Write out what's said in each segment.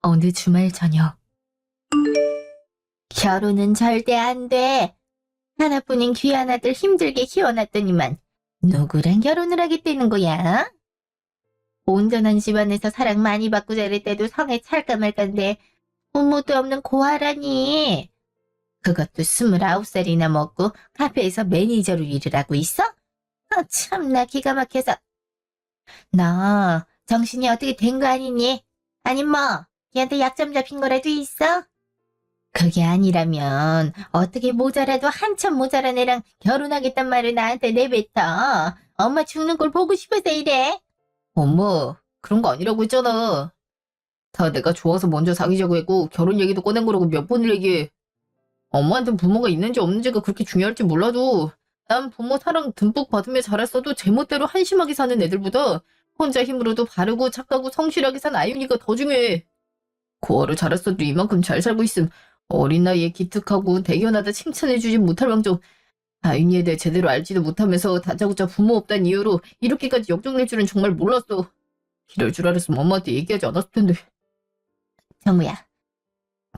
어느 주말 저녁. 결혼은 절대 안 돼. 하나뿐인 귀한 아들 힘들게 키워놨더니만 누구랑 결혼을 하겠다는 거야? 온전한 집안에서 사랑 많이 받고 자랄 때도 성에 찰까 말까인데 부모도 없는 고아라니. 그것도 29살이나 먹고 카페에서 매니저로 일을 하고 있어? 참나 기가 막혀서. 너 정신이 어떻게 된 거 아니니? 아님 뭐 걔한테 약점 잡힌 거라도 있어? 그게 아니라면 어떻게 모자라도 한참 모자란 애랑 결혼하겠단 말을 나한테 내뱉어. 엄마 죽는 걸 보고 싶어서 이래. 엄마, 그런 거 아니라고 했잖아. 다 내가 좋아서 먼저 사귀자고 했고 결혼 얘기도 꺼낸 거라고 몇 번을 얘기해. 엄마한텐 부모가 있는지 없는지가 그렇게 중요할지 몰라도 난 부모 사랑 듬뿍 받으며 자랐어도 제멋대로 한심하게 사는 애들보다 혼자 힘으로도 바르고 착하고 성실하게 산 아윤이가 더 중요해. 고아로 자랐어도 이만큼 잘 살고 있음 어린 나이에 기특하고 대견하다 칭찬해주진 못할 망정 아윤이에 대해 제대로 알지도 못하면서 다짜고짜 부모 없다는 이유로 이렇게까지 역정낼 줄은 정말 몰랐어. 이럴 줄 알았으면 엄마한테 얘기하지 않았을 텐데. 정우야.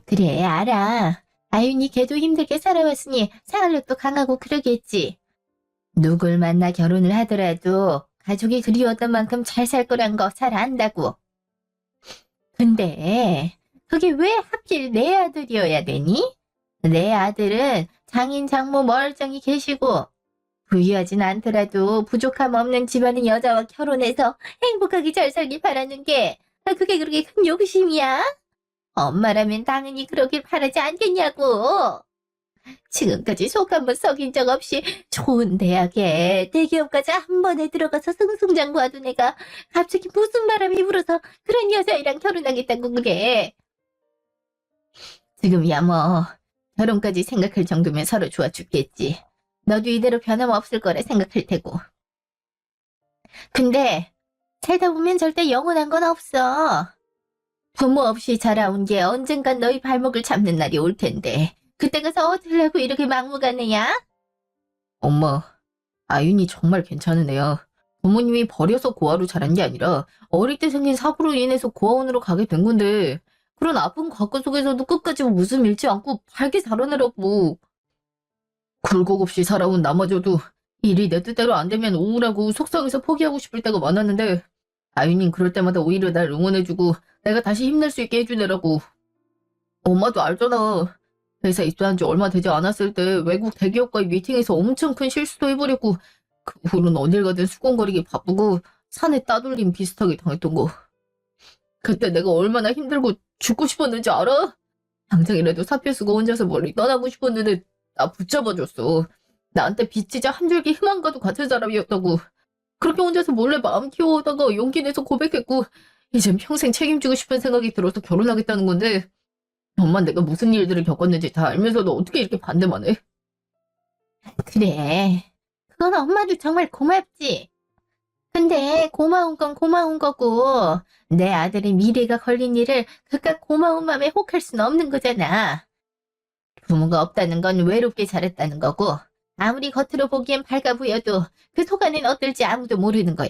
그래 알아. 아윤이 걔도 힘들게 살아왔으니 생활력도 강하고 그러겠지. 누굴 만나 결혼을 하더라도 가족이 그리웠던 만큼 잘 살 거란 거 잘 안다고. 근데 그게 왜 하필 내 아들이어야 되니? 내 아들은 장인 장모 멀쩡히 계시고 부유하진 않더라도 부족함 없는 집안의 여자와 결혼해서 행복하게 잘 살길 바라는 게 그게 그렇게 큰 욕심이야? 엄마라면 당연히 그러길 바라지 않겠냐고. 지금까지 속 한 번 썩인 적 없이 좋은 대학에 대기업까지 한 번에 들어가서 승승장구하던 애가 갑자기 무슨 바람이 불어서 그런 여자애랑 결혼하겠다고 그래. 지금이야 뭐 결혼까지 생각할 정도면 서로 좋아 죽겠지. 너도 이대로 변함없을 거라 생각할 테고. 근데 살다 보면 절대 영원한 건 없어. 부모 없이 자라온 게 언젠간 너희 발목을 잡는 날이 올 텐데 그때 가서 어쩌려고 이렇게 막무가내야? 엄마, 아윤이 정말 괜찮은 애야. 부모님이 버려서 고아로 자란 게 아니라 어릴 때 생긴 사고로 인해서 고아원으로 가게 된 건데 그런 아픈 과거 속에서도 끝까지 웃음 잃지 않고 밝게 자라느라고. 굴곡 없이 살아온 나마저도 일이 내 뜻대로 안 되면 우울하고 속상해서 포기하고 싶을 때가 많았는데 아윤이는 그럴 때마다 오히려 날 응원해주고 내가 다시 힘낼 수 있게 해주느라고. 엄마도 알잖아. 회사 입사한 지 얼마 되지 않았을 때 외국 대기업과의 미팅에서 엄청 큰 실수도 해버렸고 그 후로는 어딜 가든 수건거리기 바쁘고 산에 따돌림 비슷하게 당했던 거. 그때 내가 얼마나 힘들고 죽고 싶었는지 알아? 당장이라도 사표 쓰고 혼자서 멀리 떠나고 싶었는데 나 붙잡아줬어. 나한테 비치자 한 줄기 희망과도 같은 사람이었다고. 그렇게 혼자서 몰래 마음 키워오다가 용기 내서 고백했고 이젠 평생 책임지고 싶은 생각이 들어서 결혼하겠다는 건데 엄만 내가 무슨 일들을 겪었는지 다 알면서도 어떻게 이렇게 반대만 해? 그래. 그건 엄마도 정말 고맙지. 근데 고마운 건 고마운 거고 내 아들의 미래가 걸린 일을 그깟 고마운 마음에 혹할 수는 없는 거잖아. 부모가 없다는 건 외롭게 자랐다는 거고 아무리 겉으로 보기엔 밝아 보여도 그 속 안엔 어떨지 아무도 모르는 거야.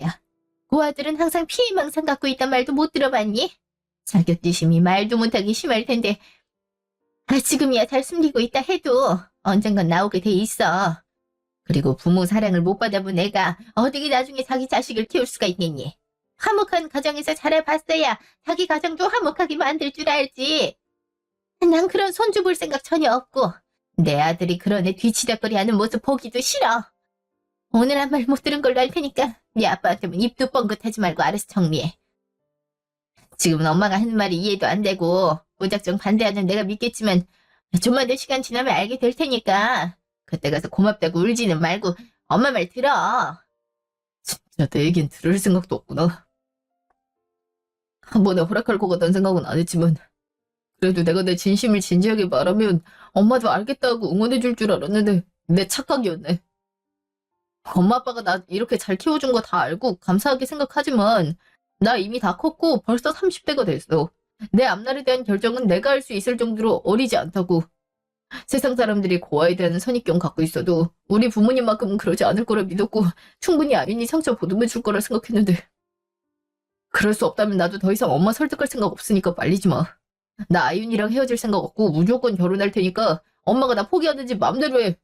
고아들은 항상 피해망상 갖고 있단 말도 못 들어봤니? 자격지심이 말도 못하기 심할 텐데 지금이야 잘 숨기고 있다 해도 언젠간 나오게 돼 있어. 그리고 부모 사랑을 못 받아본 애가 어떻게 나중에 자기 자식을 키울 수가 있겠니? 화목한 가정에서 자라봤어야 자기 가정도 화목하게 만들 줄 알지. 난 그런 손주 볼 생각 전혀 없고 내 아들이 그런 애 뒤치다거리하는 모습 보기도 싫어. 오늘 한 말 못 들은 걸로 할 테니까 네 아빠한테는 입도 뻥긋하지 말고 알아서 정리해. 지금은 엄마가 하는 말이 이해도 안 되고 무작정 반대하는 내가 믿겠지만 좀만 더 시간 지나면 알게 될 테니까 그때 가서 고맙다고 울지는 말고 엄마 말 들어. 진짜 내 얘긴 들을 생각도 없구나. 한 번에 허락할 것 같다는 생각은 안 했지만 그래도 내가 내 진심을 진지하게 말하면 엄마도 알겠다고 응원해줄 줄 알았는데 내 착각이었네. 엄마 아빠가 나 이렇게 잘 키워준 거 다 알고 감사하게 생각하지만 나 이미 다 컸고 벌써 30대가 됐어. 내 앞날에 대한 결정은 내가 할 수 있을 정도로 어리지 않다고. 세상 사람들이 고아에 대한 선입견 갖고 있어도 우리 부모님만큼은 그러지 않을 거라 믿었고 충분히 아윤이 상처 보듬해 줄 거라 생각했는데 그럴 수 없다면 나도 더 이상 엄마 설득할 생각 없으니까 말리지 마. 나 아윤이랑 헤어질 생각 없고 무조건 결혼할 테니까 엄마가 나 포기하든지 마음대로 해.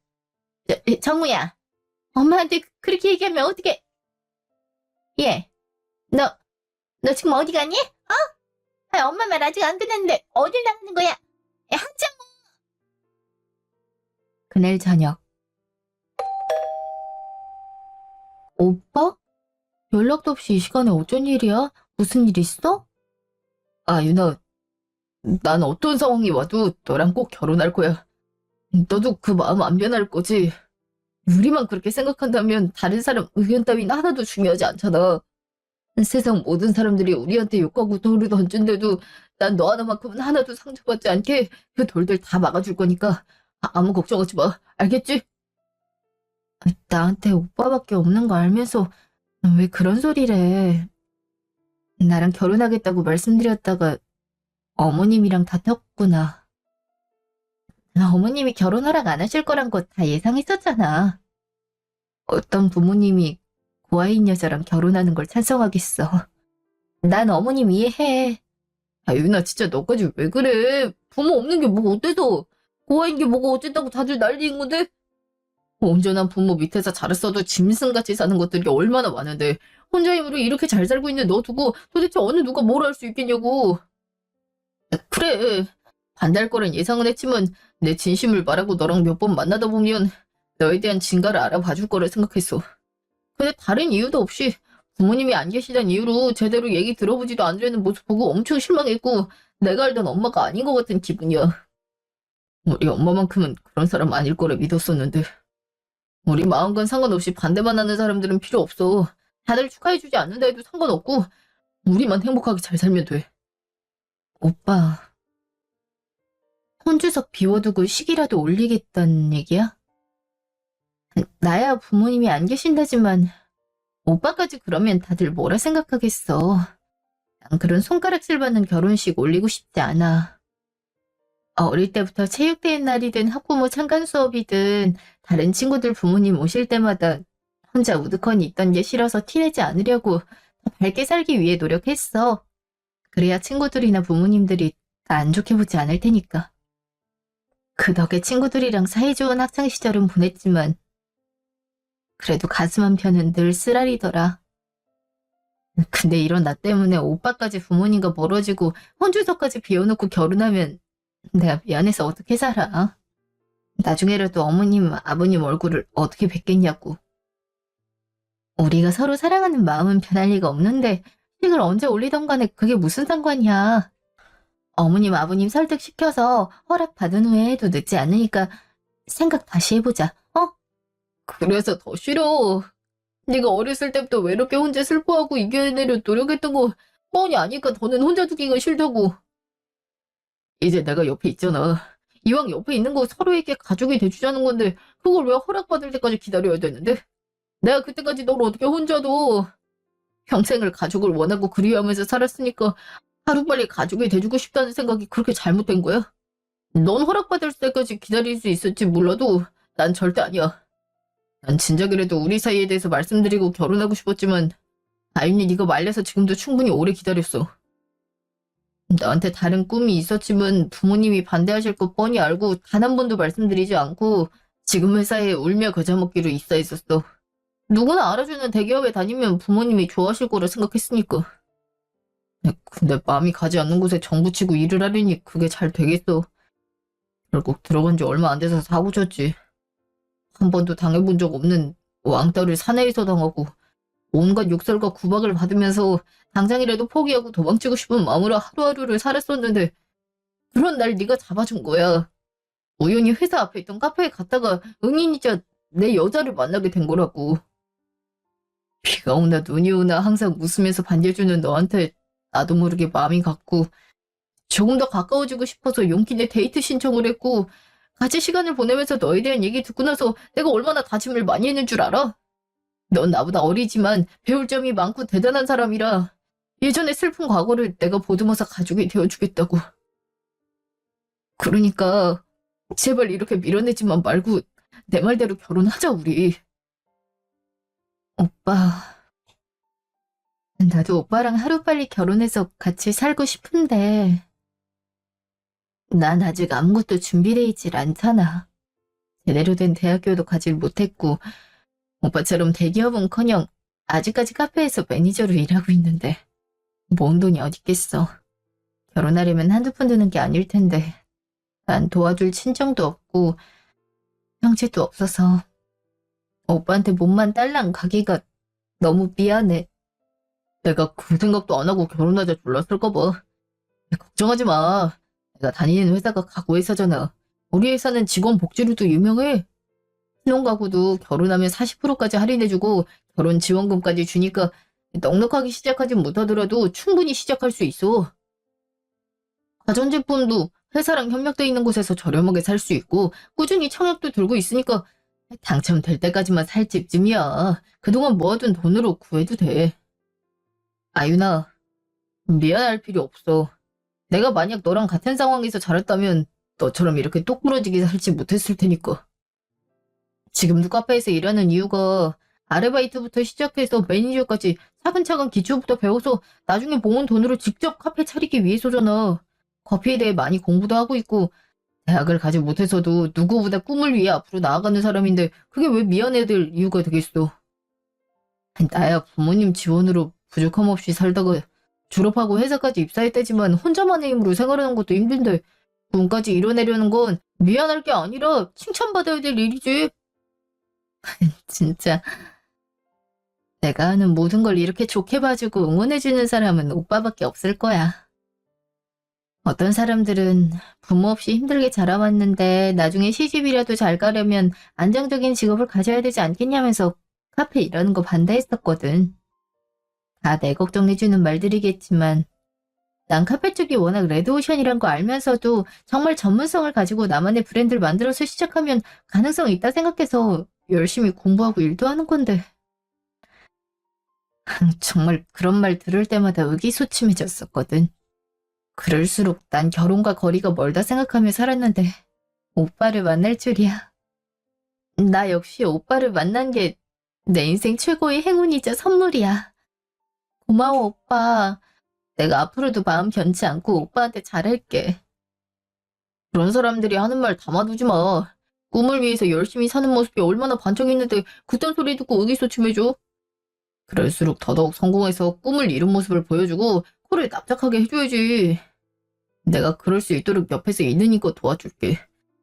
정우야, 엄마한테 그렇게 얘기하면 어떡해? 얘, 너 지금 어디 가니? 엄마 말 아직 안 끝났는데 어딜 나가는 거야? 한참. 그날 저녁. 오빠? 연락도 없이 이 시간에 어쩐 일이야? 무슨 일 있어? 아, 유나, 난 어떤 상황이 와도 너랑 꼭 결혼할 거야. 너도 그 마음 안 변할 거지? 우리만 그렇게 생각한다면 다른 사람 의견 따윈 하나도 중요하지 않잖아. 세상 모든 사람들이 우리한테 욕하고 돌을 던진대도 난 너 하나만큼은 하나도 상처받지 않게 그 돌들 다 막아줄 거니까 아무 걱정하지 마. 알겠지? 나한테 오빠밖에 없는 거 알면서 왜 그런 소리를 해? 나랑 결혼하겠다고 말씀드렸다가 어머님이랑 다퉜구나. 어머님이 결혼 허락 안 하실 거란 거 다 예상했었잖아. 어떤 부모님이 고아인 여자랑 결혼하는 걸 찬성하겠어. 난 어머님 이해해. 아, 유나 진짜 너까지 왜 그래? 부모 없는 게 뭐가 어때서? 고아인 게 뭐가 어쨌다고 다들 난리인 건데? 온전한 부모 밑에서 자랐어도 짐승같이 사는 것들이 얼마나 많은데 혼자 힘으로 이렇게 잘 살고 있는 너 두고 도대체 어느 누가 뭘 할 수 있겠냐고. 그래, 반대할 거란 예상은 했지만 내 진심을 말하고 너랑 몇 번 만나다 보면 너에 대한 진가를 알아봐 줄 거라 생각했어. 근데 다른 이유도 없이 부모님이 안 계시다는 이유로 제대로 얘기 들어보지도 않으려는 모습 보고 엄청 실망했고 내가 알던 엄마가 아닌 것 같은 기분이야. 우리 엄마만큼은 그런 사람 아닐 거라 믿었었는데 우리 마음과 상관없이 반대만 하는 사람들은 필요 없어. 다들 축하해주지 않는다 해도 상관없고 우리만 행복하게 잘 살면 돼. 오빠, 혼주석 비워두고 식이라도 올리겠다는 얘기야? 나야 부모님이 안 계신다지만 오빠까지 그러면 다들 뭐라 생각하겠어. 난 그런 손가락질 받는 결혼식 올리고 싶지 않아. 어릴 때부터 체육대회 날이든 학부모 참관 수업이든 다른 친구들 부모님 오실 때마다 혼자 우두커니 있던 게 싫어서 티내지 않으려고 더 밝게 살기 위해 노력했어. 그래야 친구들이나 부모님들이 나 안 좋게 보지 않을 테니까. 그 덕에 친구들이랑 사이좋은 학창시절은 보냈지만 그래도 가슴 한편은 늘 쓰라리더라. 근데 이런 나 때문에 오빠까지 부모님과 멀어지고 혼주석까지 비워놓고 결혼하면 내가 미안해서 어떻게 살아? 나중에라도 어머님, 아버님 얼굴을 어떻게 뵙겠냐고. 우리가 서로 사랑하는 마음은 변할 리가 없는데 식을 언제 올리던 간에 그게 무슨 상관이야. 어머님, 아버님 설득시켜서 허락받은 후에 해도 늦지 않으니까 생각 다시 해보자. 그래서 더 싫어. 네가 어렸을 때부터 외롭게 혼자 슬퍼하고 이겨내려 노력했던 거 뻔히 아니까 더는 혼자 두기가 싫다고. 이제 내가 옆에 있잖아. 이왕 옆에 있는 거 서로에게 가족이 돼주자는 건데 그걸 왜 허락받을 때까지 기다려야 되는데? 내가 그때까지 널 어떻게 혼자 둬? 평생을 가족을 원하고 그리워하면서 살았으니까 하루빨리 가족이 돼주고 싶다는 생각이 그렇게 잘못된 거야? 넌 허락받을 때까지 기다릴 수 있을지 몰라도 난 절대 아니야. 난 진작이라도 우리 사이에 대해서 말씀드리고 결혼하고 싶었지만 아윤이 네가 말려서 지금도 충분히 오래 기다렸어. 나한테 다른 꿈이 있었지만 부모님이 반대하실 거 뻔히 알고 단 한 번도 말씀드리지 않고 지금 회사에 울며 겨자 먹기로 입사했었어. 누구나 알아주는 대기업에 다니면 부모님이 좋아하실 거라 생각했으니까. 근데 마음이 가지 않는 곳에 정부치고 일을 하려니 그게 잘 되겠어. 결국 들어간 지 얼마 안 돼서 사고 쳤지. 한 번도 당해본 적 없는 왕따를 사내에서 당하고 온갖 욕설과 구박을 받으면서 당장이라도 포기하고 도망치고 싶은 마음으로 하루하루를 살았었는데 그런 날 네가 잡아준 거야. 우연히 회사 앞에 있던 카페에 갔다가 은인이자 내 여자를 만나게 된 거라고. 비가 오나 눈이 오나 항상 웃으면서 반겨주는 너한테 나도 모르게 마음이 갔고 조금 더 가까워지고 싶어서 용기 내 데이트 신청을 했고 같이 시간을 보내면서 너에 대한 얘기 듣고 나서 내가 얼마나 다짐을 많이 했는 줄 알아? 넌 나보다 어리지만 배울 점이 많고 대단한 사람이라 예전의 슬픈 과거를 내가 보듬어서 가족이 되어주겠다고. 그러니까 제발 이렇게 밀어내지만 말고 내 말대로 결혼하자 우리. 오빠, 나도 오빠랑 하루빨리 결혼해서 같이 살고 싶은데 난 아직 아무것도 준비돼 있질 않잖아. 제대로 된 대학교도 가질 못했고, 오빠처럼 대기업은커녕 아직까지 카페에서 매니저로 일하고 있는데 모은 돈이 어딨겠어. 결혼하려면 한두 푼 드는 게 아닐 텐데 난 도와줄 친정도 없고 형제도 없어서 오빠한테 몸만 딸랑 가기가 너무 미안해. 내가 그 생각도 안 하고 결혼하자 졸랐을까 봐. 걱정하지 마. 내가 다니는 회사가 가구 회사잖아. 우리 회사는 직원 복지로도 유명해. 신혼가구도 결혼하면 40%까지 할인해주고 결혼 지원금까지 주니까 넉넉하게 시작하진 못하더라도 충분히 시작할 수 있어. 가전제품도 회사랑 협력돼 있는 곳에서 저렴하게 살 수 있고 꾸준히 청약도 들고 있으니까 당첨될 때까지만 살 집쯤이야. 그동안 모아둔 돈으로 구해도 돼. 아유나, 미안할 필요 없어. 내가 만약 너랑 같은 상황에서 자랐다면 너처럼 이렇게 똑부러지게 살지 못했을 테니까. 지금도 카페에서 일하는 이유가 아르바이트부터 시작해서 매니저까지 차근차근 기초부터 배워서 나중에 모은 돈으로 직접 카페 차리기 위해서잖아. 커피에 대해 많이 공부도 하고 있고 대학을 가지 못해서도 누구보다 꿈을 위해 앞으로 나아가는 사람인데 그게 왜 미안해야 될 이유가 되겠어. 나야 부모님 지원으로 부족함 없이 살다가 졸업하고 회사까지 입사했다지만 혼자만의 힘으로 생활하는 것도 힘든데 꿈까지 이뤄내려는 건 미안할 게 아니라 칭찬받아야 될 일이지. 진짜 내가 하는 모든 걸 이렇게 좋게 봐주고 응원해주는 사람은 오빠밖에 없을 거야. 어떤 사람들은 부모 없이 힘들게 자라왔는데 나중에 시집이라도 잘 가려면 안정적인 직업을 가져야 되지 않겠냐면서 카페 일하는 거 반대했었거든. 다 내 걱정해주는 말들이겠지만 난 카페 쪽이 워낙 레드오션이란 거 알면서도 정말 전문성을 가지고 나만의 브랜드를 만들어서 시작하면 가능성이 있다 생각해서 열심히 공부하고 일도 하는 건데 정말 그런 말 들을 때마다 의기소침해졌었거든. 그럴수록 난 결혼과 거리가 멀다 생각하며 살았는데 오빠를 만날 줄이야. 나 역시 오빠를 만난 게 내 인생 최고의 행운이자 선물이야. 고마워 오빠. 내가 앞으로도 마음 변치 않고 오빠한테 잘할게. 그런 사람들이 하는 말 담아두지 마. 꿈을 위해서 열심히 사는 모습이 얼마나 반짝이는데 그딴 소리 듣고 의기소침해져. 그럴수록 더더욱 성공해서 꿈을 이룬 모습을 보여주고 코를 납작하게 해줘야지. 내가 그럴 수 있도록 옆에서 있으니까 도와줄게.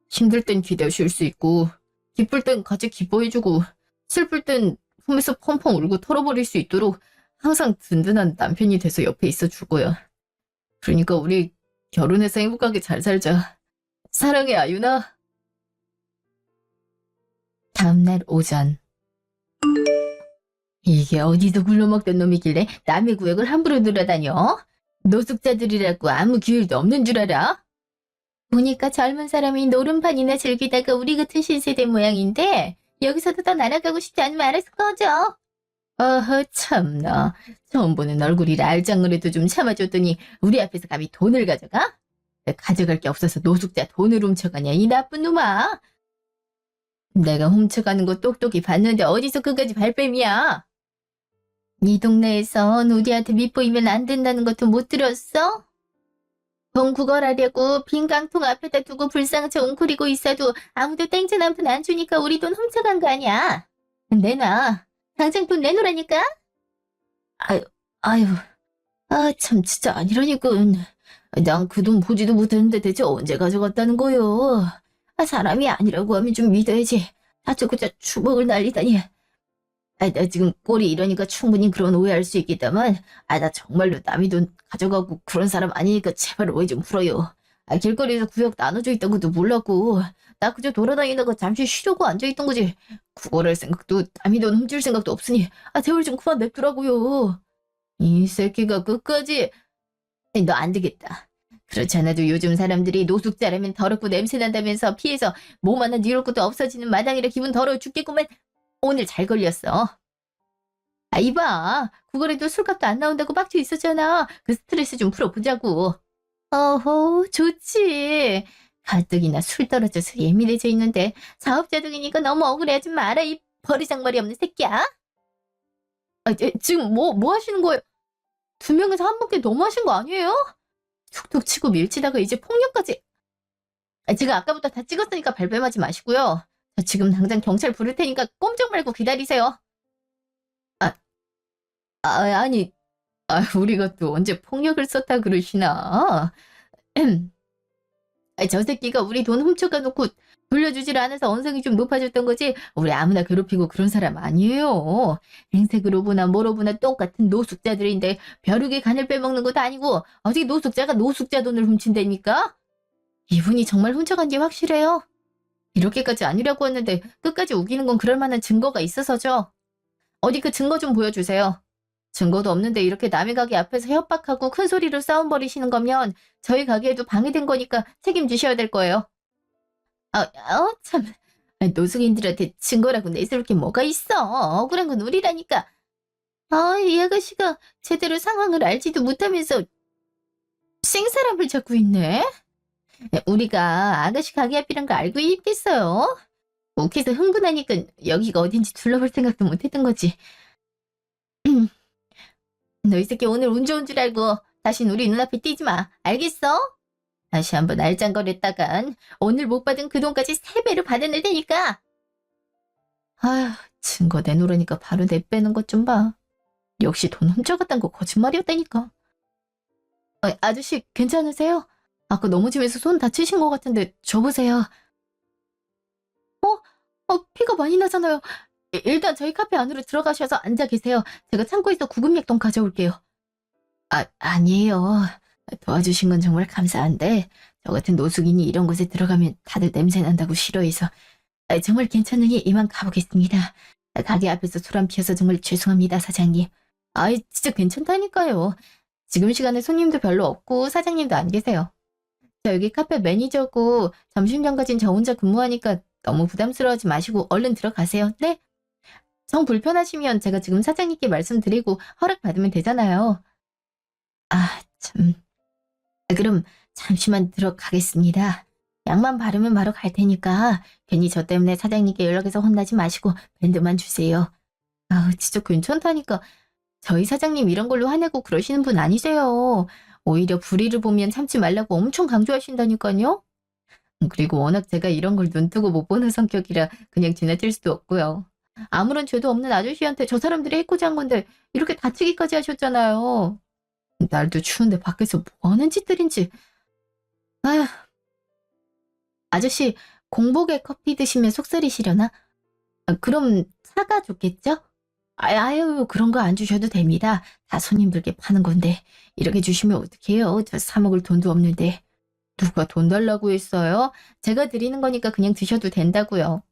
힘들 땐 기대 쉴 수 있고 기쁠 땐 같이 기뻐해주고 슬플 땐 품에서 펑펑 울고 털어버릴 수 있도록 항상 든든한 남편이 돼서 옆에 있어줄 거야. 그러니까 우리 결혼해서 행복하게 잘 살자. 사랑해 아유나. 다음날 오전. 이게 어디서 굴러먹던 놈이길래 남의 구역을 함부로 들어다녀? 노숙자들이라고 아무 규율도 없는 줄 알아? 보니까 젊은 사람이 노름판이나 즐기다가 우리 같은 신세대 모양인데 여기서도 더 날아가고 싶지 않으면 알아서 꺼져. 어허 참나. 처음 보는 얼굴이라 알짱거려도 좀 참아줬더니 우리 앞에서 감히 돈을 가져가? 가져갈 게 없어서 노숙자 돈을 훔쳐가냐 이 나쁜 놈아. 내가 훔쳐가는 거 똑똑히 봤는데 어디서 그까지 발뺌이야. 이 동네에선 우리한테 밑보이면 안 된다는 것도 못 들었어? 돈 구걸하려고 빈 깡통 앞에다 두고 불쌍해서 웅크리고 있어도 아무도 땡전 한 푼 안 주니까 우리 돈 훔쳐간 거 아니야. 내놔. 당장 돈 내놓으라니까? 아유, 아유, 참 진짜 아니라니까. 난 그 돈 보지도 못했는데 대체 언제 가져갔다는 거요? 사람이 아니라고 하면 좀 믿어야지. 다짜고짜 주먹을 날리다니. 나 지금 꼴이 이러니까 충분히 그런 오해할 수 있겠다만, 나 정말로 남의 돈 가져가고 그런 사람 아니니까 제발 오해 좀 풀어요. 길거리에서 구역 나눠져 있던 것도 몰랐고, 나 그저 돌아다니다가 잠시 쉬려고 앉아있던 거지. 구걸할 생각도 남의 돈 훔칠 생각도 없으니, 제발 좀 그만 냅두라고요. 이 새끼가 끝까지. 너 안 되겠다. 그렇지 않아도 요즘 사람들이 노숙자라면 더럽고 냄새난다면서 피해서 몸 하나 니올 것도 없어지는 마당이라 기분 더러워 죽겠구만. 오늘 잘 걸렸어. 이봐. 구걸에도 술값도 안 나온다고 빡쳐 있었잖아. 그 스트레스 좀 풀어보자고. 어허, 좋지. 가뜩이나 술 떨어져서 예민해져 있는데 사업자득이니까 너무 억울해하지 마라, 이 버리장머리 없는 새끼야. 지금 뭐 하시는 거예요? 두 명이서 한 분께 너무 하신 거 아니에요? 툭툭 치고 밀치다가 이제 폭력까지. 제가 아까부터 다 찍었으니까 발뺌하지 마시고요. 저 지금 당장 경찰 부를 테니까 꼼짝 말고 기다리세요. 아, 아니, 우리가 또 언제 폭력을 썼다 그러시나? 저 새끼가 우리 돈 훔쳐가 놓고 돌려주질 않아서 언성이 좀 높아졌던 거지 우리 아무나 괴롭히고 그런 사람 아니에요. 행색으로 보나 뭐로 보나 똑같은 노숙자들인데 벼룩의 간을 빼먹는 것도 아니고 어떻게 노숙자가 노숙자 돈을 훔친다니까? 이분이 정말 훔쳐간 게 확실해요. 이렇게까지 아니라고 했는데 끝까지 우기는 건 그럴 만한 증거가 있어서죠. 어디 그 증거 좀 보여주세요. 증거도 없는데 이렇게 남의 가게 앞에서 협박하고 큰 소리로 싸움 벌이시는 거면 저희 가게에도 방해된 거니까 책임지셔야 될 거예요. 참. 노숙인들한테 증거라고 내세울 게 뭐가 있어. 억울한 건 우리라니까. 이 아가씨가 제대로 상황을 알지도 못하면서 생사람을 잡고 있네. 우리가 아가씨 가게 앞이란 거 알고 있겠어요? 욱해서 흥분하니까 여기가 어딘지 둘러볼 생각도 못했던 거지. 너 이 새끼 오늘 운 좋은 줄 알고 다신 우리 눈앞에 띄지 마. 알겠어? 다시 한번 알짱거렸다간 오늘 못 받은 그 돈까지 3배로 받아낼 테니까. 아휴, 증거 내놓으니까 바로 내빼는 것 좀 봐. 역시 돈 훔쳐갔단 거 거짓말이었다니까. 아저씨 괜찮으세요? 아까 넘어지면서 손 다치신 것 같은데 저 보세요. 피가 많이 나잖아요. 일단 저희 카페 안으로 들어가셔서 앉아 계세요. 제가 창고에서 구급약통 가져올게요. 아니에요. 도와주신 건 정말 감사한데 저 같은 노숙인이 이런 곳에 들어가면 다들 냄새 난다고 싫어해서 정말 괜찮으니 이만 가보겠습니다. 가게 앞에서 소란 피워서 정말 죄송합니다, 사장님. 진짜 괜찮다니까요. 지금 시간에 손님도 별로 없고 사장님도 안 계세요. 저 여기 카페 매니저고 점심 전까진 저 혼자 근무하니까 너무 부담스러워하지 마시고 얼른 들어가세요. 네? 정 불편하시면 제가 지금 사장님께 말씀드리고 허락받으면 되잖아요. 참. 그럼 잠시만 들어가겠습니다. 약만 바르면 바로 갈 테니까 괜히 저 때문에 사장님께 연락해서 혼나지 마시고 밴드만 주세요. 진짜 괜찮다니까. 저희 사장님 이런 걸로 화내고 그러시는 분 아니세요. 오히려 불의를 보면 참지 말라고 엄청 강조하신다니까요. 그리고 워낙 제가 이런 걸 눈뜨고 못 보는 성격이라 그냥 지나칠 수도 없고요. 아무런 죄도 없는 아저씨한테 저 사람들이 해코지한 건데 이렇게 다치기까지 하셨잖아요. 날도 추운데 밖에서 뭐 하는 짓들인지. 아저씨 공복에 커피 드시면 속쓰리시려나? 그럼 사가 좋겠죠? 아유 그런 거 안 주셔도 됩니다. 다 손님들께 파는 건데 이렇게 주시면 어떡해요. 저 사 먹을 돈도 없는데. 누가 돈 달라고 했어요? 제가 드리는 거니까 그냥 드셔도 된다고요.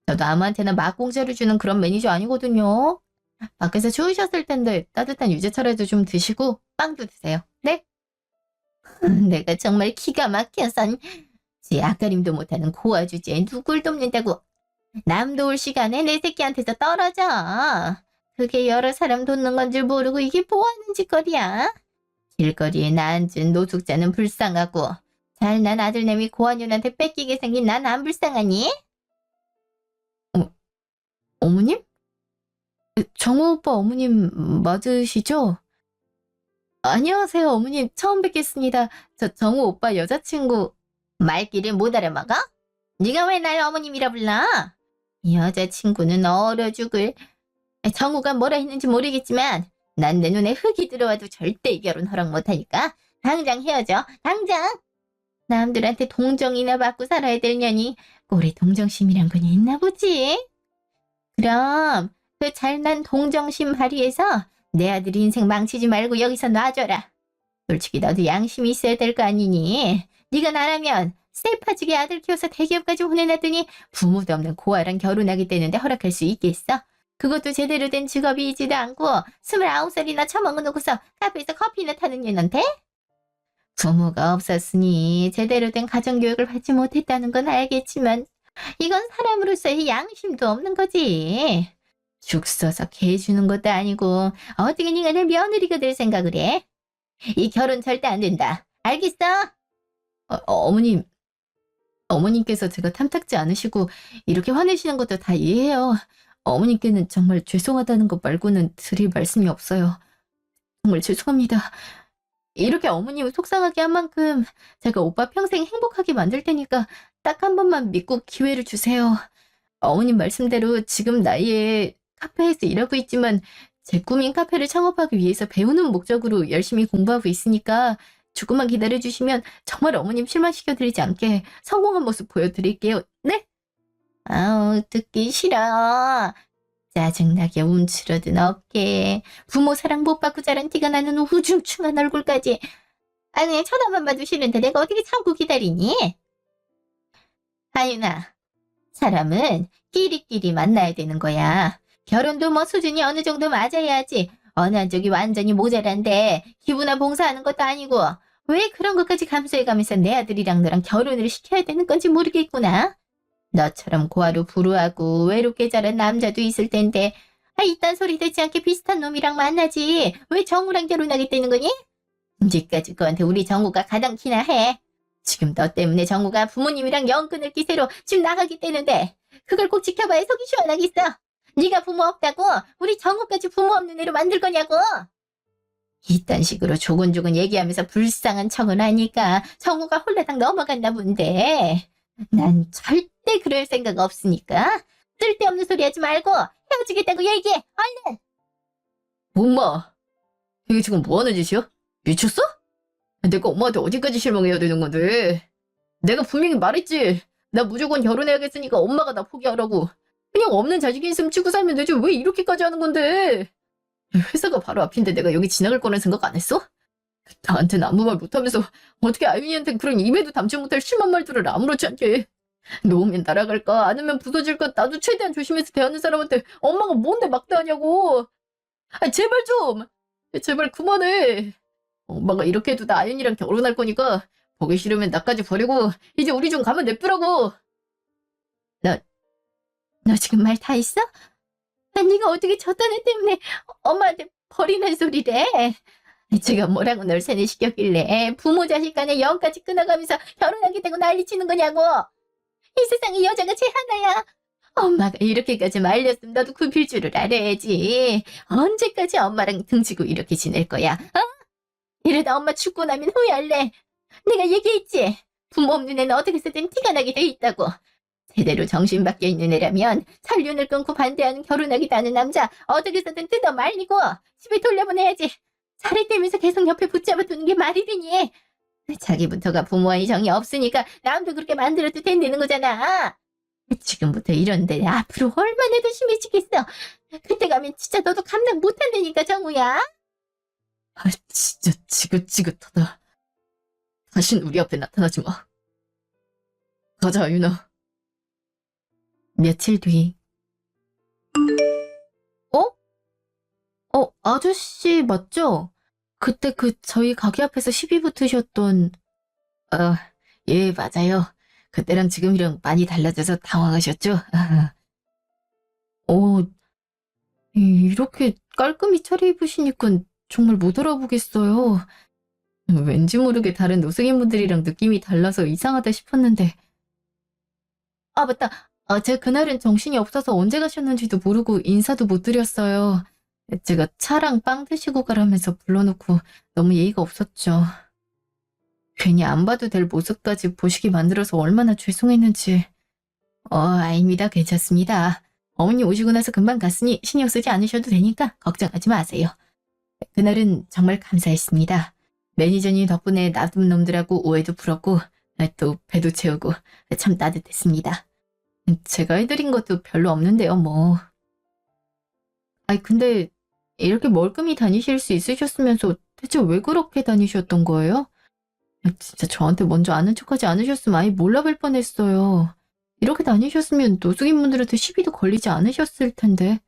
저도 아무한테나 막 공짜로 주는 그런 매니저 아니거든요. 밖에서 추우셨을 텐데 따뜻한 유자차라도 좀 드시고 빵도 드세요. 네? 내가 정말 기가 막혀선 제 앞가림도 못하는 고아 주제에 누굴 돕는다고. 남 도울 시간에 내 새끼한테서 떨어져. 그게 여러 사람 돕는 건 줄 모르고 이게 뭐하는 짓거리야. 길거리에 나앉은 노숙자는 불쌍하고 잘난 아들내미 고아년한테 뺏기게 생긴 난 안 불쌍하니? 어머님? 정우 오빠 어머님 맞으시죠? 안녕하세요 어머님 처음 뵙겠습니다. 저 정우 오빠 여자친구. 말귀를 못 알아먹어? 네가 왜 날 어머님이라 불러? 여자친구는 어려 죽을. 정우가 뭐라 했는지 모르겠지만 난 내 눈에 흙이 들어와도 절대 이 결혼 허락 못하니까 당장 헤어져. 당장. 남들한테 동정이나 받고 살아야 될 년이 꼴에 동정심이란 건 있나 보지. 그럼 그 잘난 동정심 발휘해서 내 아들 인생 망치지 말고 여기서 놔줘라. 솔직히 너도 양심이 있어야 될 거 아니니. 네가 나라면 쇠 파지게 아들 키워서 대기업까지 보내놨더니 부모도 없는 고아랑 결혼하겠다는데 허락할 수 있겠어? 그것도 제대로 된 직업이지도 않고 29살이나 처먹어놓고서 카페에서 커피나 타는 년한테? 부모가 없었으니 제대로 된 가정교육을 받지 못했다는 건 알겠지만 이건 사람으로서의 양심도 없는 거지. 죽 써서 개 주는 것도 아니고 어떻게 네가 내 며느리가 될 생각을 해? 이 결혼 절대 안 된다. 알겠어? 어머님, 어머님께서 제가 탐탁지 않으시고 이렇게 화내시는 것도 다 이해해요. 어머님께는 정말 죄송하다는 것 말고는 드릴 말씀이 없어요. 정말 죄송합니다. 이렇게 어머님을 속상하게 한 만큼 제가 오빠 평생 행복하게 만들 테니까 딱 한 번만 믿고 기회를 주세요. 어머님 말씀대로 지금 나이에 카페에서 일하고 있지만 제 꿈인 카페를 창업하기 위해서 배우는 목적으로 열심히 공부하고 있으니까 조금만 기다려주시면 정말 어머님 실망시켜드리지 않게 성공한 모습 보여드릴게요. 네? 아우, 듣기 싫어. 짜증나게 움츠러든 어깨, 부모 사랑 못 받고 자란 티가 나는 우중충한 얼굴까지. 아니, 쳐다만 봐도 싫은데 내가 어떻게 참고 기다리니? 하윤아, 사람은 끼리끼리 만나야 되는 거야. 결혼도 뭐 수준이 어느 정도 맞아야지. 어느 한쪽이 완전히 모자란데 기부나 봉사하는 것도 아니고 왜 그런 것까지 감수해가면서 내 아들이랑 너랑 결혼을 시켜야 되는 건지 모르겠구나. 너처럼 고아로 불우하고 외롭게 자란 남자도 있을 텐데 이딴 소리 듣지 않게 비슷한 놈이랑 만나지. 왜 정우랑 결혼하겠다는 거니? 이제까지 그한테 우리 정우가 가당키나 해. 지금 너 때문에 정우가 부모님이랑 영 끊을 기세로 집 나가겠다는데 그걸 꼭 지켜봐야 속이 시원하겠어. 네가 부모 없다고 우리 정우까지 부모 없는 애로 만들 거냐고. 이딴 식으로 조곤조곤 얘기하면서 불쌍한 척을 하니까 정우가 홀라당 넘어갔나 본데 난 절대 그럴 생각 없으니까 쓸데없는 소리 하지 말고 헤어지겠다고 얘기해. 얼른. 엄마, 이게 지금 뭐 하는 짓이야? 미쳤어? 내가 엄마한테 어디까지 실망해야 되는 건데. 내가 분명히 말했지. 나 무조건 결혼해야겠으니까 엄마가 나 포기하라고. 그냥 없는 자식이 있으면 치고 살면 되지. 왜 이렇게까지 하는 건데. 회사가 바로 앞인데 내가 여기 지나갈 거란 생각 안 했어? 나한테는 아무 말 못하면서 어떻게 아윤이한텐 그런 입에도 담지 못할 심한 말들을 아무렇지 않게 해. 놓으면 날아갈까 안 하면 부서질까 나도 최대한 조심해서 대하는 사람한테 엄마가 뭔데 막대하냐고. 제발 좀. 제발 그만해. 엄마가 이렇게 해도 나 아윤이랑 결혼할 거니까 보기 싫으면 나까지 버리고 이제 우리 좀 가면 냅두라고. 너 지금 말 다 했어? 네가 어떻게 저딴 애 때문에 엄마한테 버리는 소리래? 제가 뭐라고 널 세뇌시켰길래 부모 자식 간에 영까지 끊어가면서 결혼하게 되고 난리치는 거냐고. 이 세상에 여자가 제 하나야. 엄마가 이렇게까지 말렸으면 너도 굽힐 줄을 알아야지. 언제까지 엄마랑 등지고 이렇게 지낼 거야? 어? 이러다 엄마 죽고 나면 후회할래. 내가 얘기했지. 부모 없는 애는 어떻게 쓰든 티가 나게 돼 있다고. 제대로 정신 바뀌어 있는 애라면 살륜을 끊고 반대하는 결혼하기도 하는 남자 어떻게 쓰든 뜯어 말리고 집에 돌려보내야지. 잘했다면서 계속 옆에 붙잡아 두는 게 말이 되니. 자기부터가 부모와의 정이 없으니까 남도 그렇게 만들어도 된다는 거잖아. 지금부터 이런데 앞으로 얼마나 더 심해지겠어. 그때 가면 진짜 너도 감당 못한다니까 정우야. 진짜 지긋지긋하다. 다신 우리 앞에 나타나지 마. 가자 아윤아. 며칠 뒤. 아저씨 맞죠? 그때 저희 가게 앞에서 시비 붙으셨던. 예, 맞아요. 그때랑 지금이랑 많이 달라져서 당황하셨죠? 이렇게 깔끔히 차려입으시니까 정말 못 알아보겠어요. 왠지 모르게 다른 노숙인분들이랑 느낌이 달라서 이상하다 싶었는데. 맞다. 제가 그날은 정신이 없어서 언제 가셨는지도 모르고 인사도 못 드렸어요. 제가 차랑 빵 드시고 가라면서 불러놓고 너무 예의가 없었죠. 괜히 안 봐도 될 모습까지 보시게 만들어서 얼마나 죄송했는지. 아닙니다. 괜찮습니다. 어머니 오시고 나서 금방 갔으니 신경 쓰지 않으셔도 되니까 걱정하지 마세요. 그날은 정말 감사했습니다. 매니저님 덕분에 나쁜 놈들하고 오해도 풀었고 또 배도 채우고 참 따뜻했습니다. 제가 해드린 것도 별로 없는데요, 뭐. 근데 이렇게 멀끔히 다니실 수 있으셨으면서 대체 왜 그렇게 다니셨던 거예요? 진짜 저한테 먼저 아는 척하지 않으셨으면 아예 몰라뵐 뻔했어요. 이렇게 다니셨으면 노숙인분들한테 시비도 걸리지 않으셨을 텐데.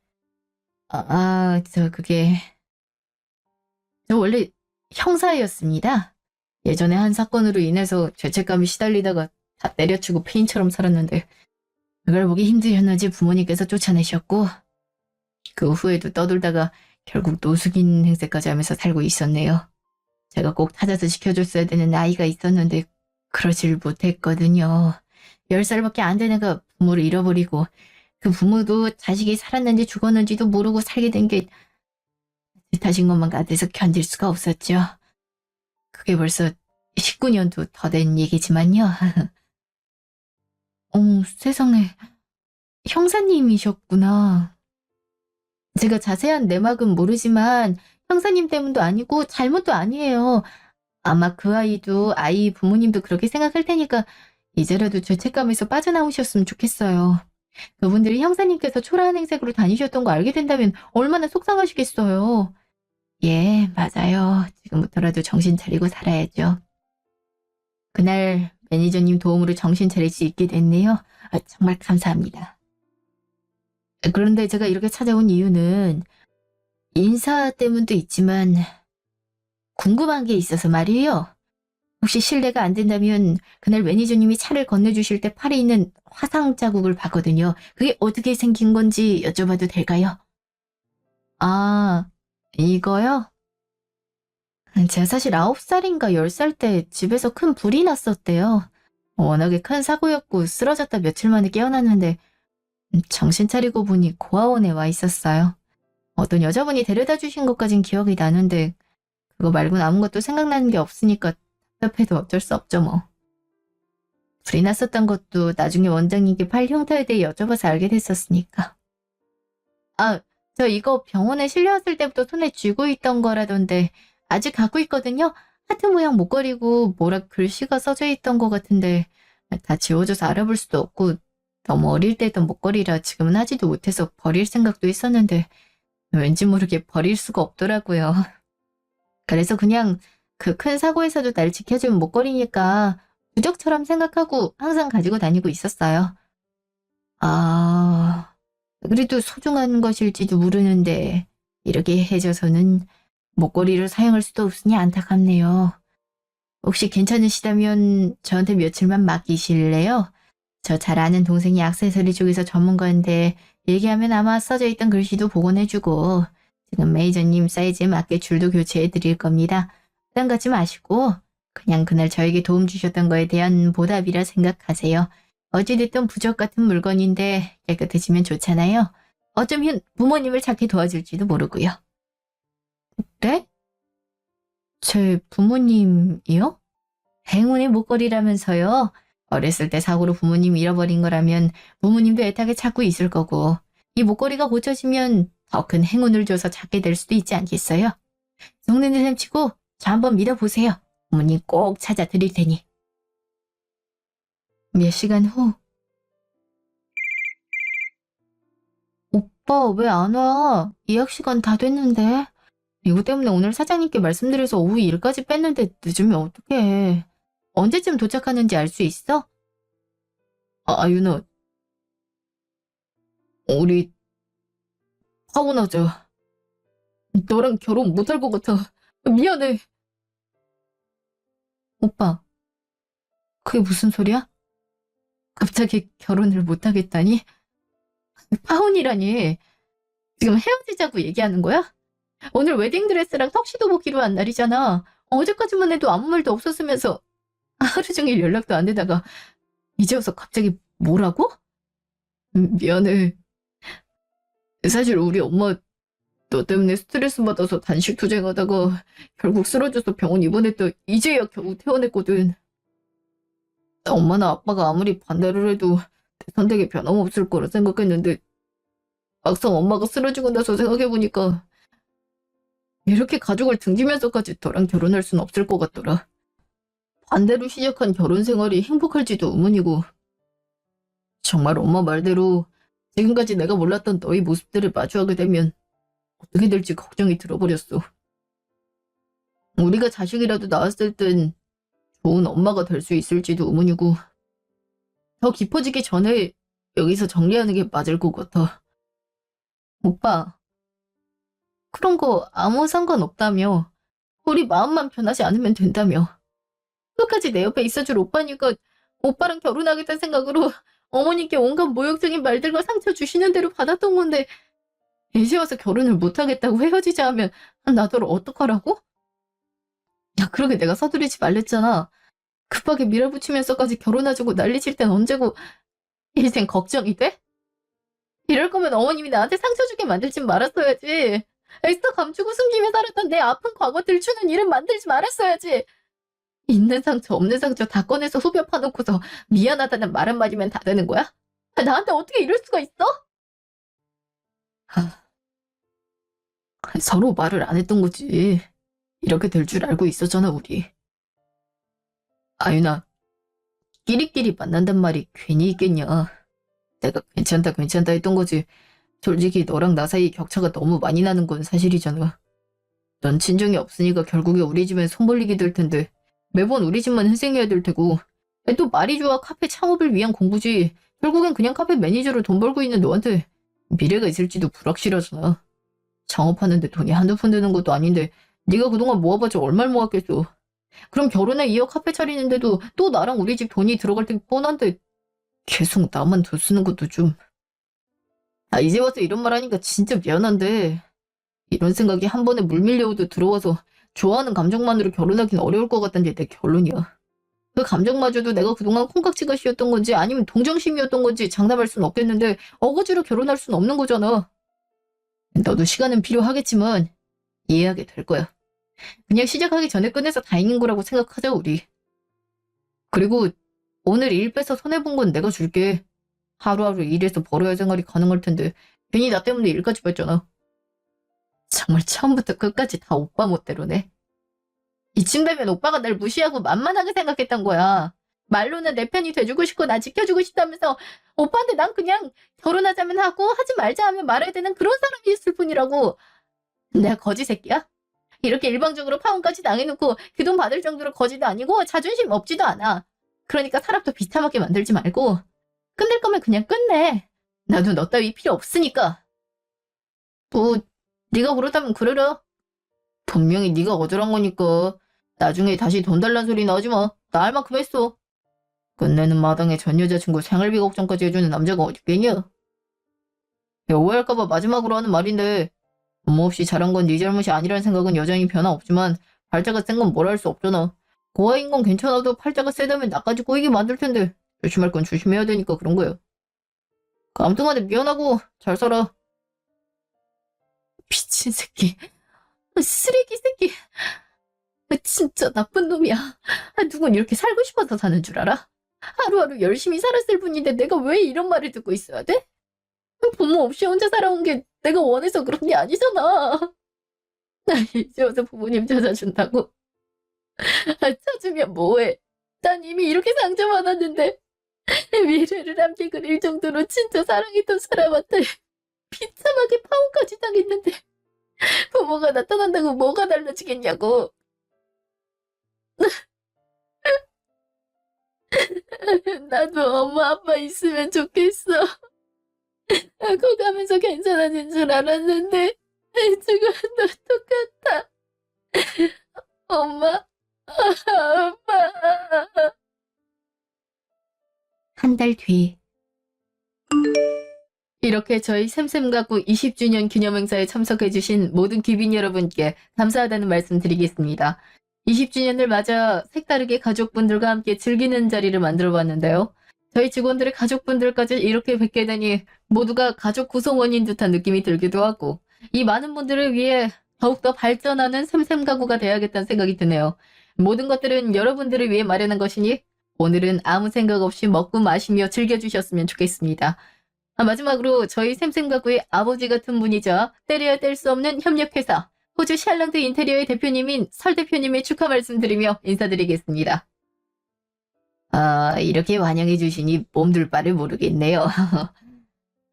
저 원래 형사였습니다. 예전에 한 사건으로 인해서 죄책감이 시달리다가 다 때려치고 폐인처럼 살았는데 그걸 보기 힘드셨는지 부모님께서 쫓아내셨고 그 후에도 떠돌다가 결국 노숙인 행세까지 하면서 살고 있었네요. 제가 꼭 찾아서 지켜줬어야 되는 아이가 있었는데 그러질 못했거든요. 10살밖에 안 된 애가 부모를 잃어버리고 그 부모도 자식이 살았는지 죽었는지도 모르고 살게 된 게 제 탓인 것만 같아서 견딜 수가 없었죠. 그게 벌써 19년도 더 된 얘기지만요. 세상에. 형사님이셨구나. 제가 자세한 내막은 모르지만 형사님 때문도 아니고 잘못도 아니에요. 아마 그 아이도 아이 부모님도 그렇게 생각할 테니까 이제라도 죄책감에서 빠져나오셨으면 좋겠어요. 그분들이 형사님께서 초라한 행색으로 다니셨던 거 알게 된다면 얼마나 속상하시겠어요. 예, 맞아요. 지금부터라도 정신 차리고 살아야죠. 그날 매니저님 도움으로 정신 차릴 수 있게 됐네요. 정말 감사합니다. 그런데 제가 이렇게 찾아온 이유는 인사 때문도 있지만 궁금한 게 있어서 말이에요. 혹시 실례가 안 된다면 그날 매니저님이 차를 건네주실 때 팔에 있는 화상 자국을 봤거든요. 그게 어떻게 생긴 건지 여쭤봐도 될까요? 아, 이거요? 제가 사실 9살인가 10살 때 집에서 큰 불이 났었대요. 워낙에 큰 사고였고 쓰러졌다 며칠 만에 깨어났는데 정신 차리고 보니 고아원에 와 있었어요. 어떤 여자분이 데려다 주신 것까진 기억이 나는데 그거 말고는 아무것도 생각나는 게 없으니까 답답해도 어쩔 수 없죠 뭐. 불이 났었던 것도 나중에 원장님께 팔 형태에 대해 여쭤봐서 알게 됐었으니까. 아, 저 이거 병원에 실려왔을 때부터 손에 쥐고 있던 거라던데 아직 갖고 있거든요. 하트 모양 목걸이고 뭐라 글씨가 써져 있던 것 같은데 다 지워져서 알아볼 수도 없고 너무 어릴 때 했던 목걸이라 지금은 하지도 못해서 버릴 생각도 했었는데 왠지 모르게 버릴 수가 없더라고요. 그래서 그냥 그 큰 사고에서도 날 지켜준 목걸이니까 부적처럼 생각하고 항상 가지고 다니고 있었어요. 아, 그래도 소중한 것일지도 모르는데 이렇게 해줘서는 목걸이를 사용할 수도 없으니 안타깝네요. 혹시 괜찮으시다면 저한테 며칠만 맡기실래요? 저 잘 아는 동생이 액세서리 쪽에서 전문가인데 얘기하면 아마 써져 있던 글씨도 복원해주고 지금 메이저님 사이즈에 맞게 줄도 교체해 드릴 겁니다. 부담 갖지 마시고 그냥 그날 저에게 도움 주셨던 거에 대한 보답이라 생각하세요. 어찌됐든 부적 같은 물건인데 깨끗해지면 좋잖아요. 어쩌면 부모님을 찾게 도와줄지도 모르고요. 네? 제 부모님이요? 행운의 목걸이라면서요? 어렸을 때 사고로 부모님 잃어버린 거라면 부모님도 애타게 찾고 있을 거고 이 목걸이가 고쳐지면 더 큰 행운을 줘서 찾게 될 수도 있지 않겠어요? 속는 셈 치고 저 한번 믿어보세요. 부모님 꼭 찾아 드릴 테니. 몇 시간 후. 오빠 왜 안 와? 예약 시간 다 됐는데. 이거 때문에 오늘 사장님께 말씀드려서 오후 일까지 뺐는데 늦으면 어떡해. 언제쯤 도착하는지 알 수 있어? 윤아, 우리 파혼하자. 너랑 결혼 못할 것 같아. 미안해. 오빠, 그게 무슨 소리야? 갑자기 결혼을 못하겠다니? 파혼이라니. 지금 헤어지자고 얘기하는 거야? 오늘 웨딩드레스랑 턱시도 보기로 한 날이잖아. 어제까지만 해도 아무 말도 없었으면서 하루 종일 연락도 안 되다가 이제 와서 갑자기 뭐라고? 미안해. 사실 우리 엄마 너 때문에 스트레스 받아서 단식 투쟁하다가 결국 쓰러져서 병원 입원했다 이제야 겨우 퇴원했거든. 엄마나 아빠가 아무리 반대를 해도 내 선택에 변함없을 거라 생각했는데 막상 엄마가 쓰러지고 나서 생각해보니까 이렇게 가족을 등지면서까지 너랑 결혼할 순 없을 것 같더라. 반대로 시작한 결혼 생활이 행복할지도 의문이고 정말 엄마 말대로 지금까지 내가 몰랐던 너희 모습들을 마주하게 되면 어떻게 될지 걱정이 들어버렸어. 우리가 자식이라도 낳았을 땐 좋은 엄마가 될 수 있을지도 의문이고 더 깊어지기 전에 여기서 정리하는 게 맞을 것 같아. 오빠, 그런 거 아무 상관없다며. 우리 마음만 변하지 않으면 된다며. 끝까지 내 옆에 있어줄 오빠니까 오빠랑 결혼하겠다는 생각으로 어머니께 온갖 모욕적인 말들과 상처 주시는 대로 받았던 건데 이제 와서 결혼을 못하겠다고 헤어지자 하면 나더러 어떡하라고? 야, 그러게 내가 서두르지 말랬잖아. 급하게 밀어붙이면서까지 결혼하자고 난리칠 땐 언제고 인생 걱정이 돼? 이럴 거면 어머님이 나한테 상처 주게 만들진 말았어야지. 애써 감추고 숨기며 살았던 내 아픈 과거 들추는 일은 만들지 말았어야지. 있는 상처 없는 상처 다 꺼내서 후벼 파놓고서 미안하다는 말 한마디면 다 되는 거야? 나한테 어떻게 이럴 수가 있어? 아, 서로 말을 안 했던 거지. 이렇게 될 줄 알고 있었잖아, 우리. 아윤아, 끼리끼리 만난단 말이 괜히 있겠냐. 내가 괜찮다 괜찮다 했던 거지. 솔직히 너랑 나 사이 격차가 너무 많이 나는 건 사실이잖아. 넌 친정이 없으니까 결국에 우리 집엔 손 벌리게 될 텐데 매번 우리 집만 희생해야 될 테고 또 말이 좋아 카페 창업을 위한 공부지 결국엔 그냥 카페 매니저로 돈 벌고 있는 너한테 미래가 있을지도 불확실하잖아. 창업하는데 돈이 한두 푼 드는 것도 아닌데 네가 그동안 모아봤자 얼마를 모았겠어. 그럼 결혼해 이어 카페 차리는데도 또 나랑 우리 집 돈이 들어갈 게 뻔한데 계속 나만 돈 쓰는 것도 좀... 이제 와서 이런 말 하니까 진짜 미안한데 이런 생각이 한 번에 물 밀려오듯 들어와서 좋아하는 감정만으로 결혼하긴 어려울 것 같다는 게 내 결론이야. 그 감정마저도 내가 그동안 콩깍지가 씌었던 건지 아니면 동정심이었던 건지 장담할 순 없겠는데 어거지로 결혼할 순 없는 거잖아. 너도 시간은 필요하겠지만 이해하게 될 거야. 그냥 시작하기 전에 끝내서 다행인 거라고 생각하자 우리. 그리고 오늘 일 빼서 손해본 건 내가 줄게. 하루하루 일해서 벌어야 생활이 가능할 텐데 괜히 나 때문에 일까지 뺐잖아. 정말 처음부터 끝까지 다 오빠 멋대로네. 이쯤 되면 오빠가 날 무시하고 만만하게 생각했던 거야. 말로는 내 편이 돼주고 싶고 나 지켜주고 싶다면서 오빠한테 난 그냥 결혼하자면 하고 하지 말자 하면 말아야 되는 그런 사람이었을 뿐이라고. 내가 거지 새끼야? 이렇게 일방적으로 파혼까지 당해놓고 그 돈 받을 정도로 거지도 아니고 자존심 없지도 않아. 그러니까 사람도 비참하게 만들지 말고 끝낼 거면 그냥 끝내. 나도 너 따위 필요 없으니까. 뭐 네가 그러다면 그래라. 분명히 네가 거절한 거니까 나중에 다시 돈 달란 소리 나오지 마. 나 할 만큼 했어. 끝내는 마당에 전 여자친구 생활비 걱정까지 해주는 남자가 어딨겠냐? 오해할까봐 마지막으로 하는 말인데 부모 없이 자란 건 네 잘못이 아니라는 생각은 여전히 변함없지만 팔자가 센 건 뭘 할 수 없잖아. 고아인 건 괜찮아도 팔자가 세다면 나까지 꼬이게 만들 텐데 조심할 건 조심해야 되니까 그런 거야. 아무튼간에 미안하고 잘 살아. 미친 새끼. 쓰레기 새끼. 진짜 나쁜 놈이야. 누군 이렇게 살고 싶어서 사는 줄 알아? 하루하루 열심히 살았을 뿐인데 내가 왜 이런 말을 듣고 있어야 돼? 부모 없이 혼자 살아온 게 내가 원해서 그런 게 아니잖아. 나 이제 와서 부모님 찾아준다고. 찾으면 뭐해. 난 이미 이렇게 상처받았는데 미래를 함께 그릴 정도로 진짜 사랑했던 사람한테 비참하게 파혼까지 당했는데 부모가 나타난다고 뭐가 달라지겠냐고. 나도 엄마 아빠 있으면 좋겠어. 커가면서 괜찮아진 줄 알았는데 지금도 똑같아. 엄마, 아빠. 한 달 뒤. 이렇게 저희 샘샘 가구 20주년 기념행사에 참석해주신 모든 귀빈 여러분께 감사하다는 말씀 드리겠습니다. 20주년을 맞아 색다르게 가족분들과 함께 즐기는 자리를 만들어봤는데요. 저희 직원들의 가족분들까지 이렇게 뵙게 되니 모두가 가족 구성원인 듯한 느낌이 들기도 하고 이 많은 분들을 위해 더욱더 발전하는 샘샘 가구가 되어야겠다는 생각이 드네요. 모든 것들은 여러분들을 위해 마련한 것이니 오늘은 아무 생각 없이 먹고 마시며 즐겨주셨으면 좋겠습니다. 마지막으로 저희 샘샘 가구의 아버지 같은 분이자 때려야 뗄 수 없는 협력회사 호주 샬랑드 인테리어의 대표님인 설 대표님의 축하 말씀드리며 인사드리겠습니다. 이렇게 환영해 주시니 몸둘 바를 모르겠네요.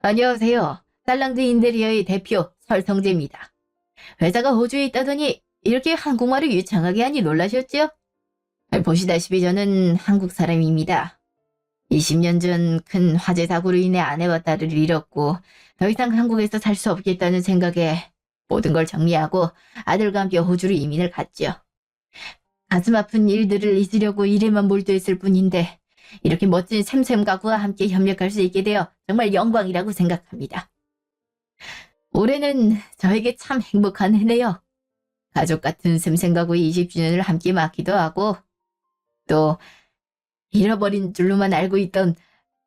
안녕하세요. 샬랑드 인테리어의 대표 설성재입니다. 회사가 호주에 있다더니 이렇게 한국말을 유창하게 하니 놀라셨죠? 보시다시피 저는 한국 사람입니다. 20년 전 큰 화재 사고로 인해 아내와 딸을 잃었고 더 이상 한국에서 살 수 없겠다는 생각에 모든 걸 정리하고 아들과 함께 호주로 이민을 갔죠. 가슴 아픈 일들을 잊으려고 일에만 몰두했을 뿐인데 이렇게 멋진 샘샘 가구와 함께 협력할 수 있게 되어 정말 영광이라고 생각합니다. 올해는 저에게 참 행복한 해네요. 가족 같은 샘샘 가구의 20주년을 함께 맞기도 하고 또 잃어버린 줄로만 알고 있던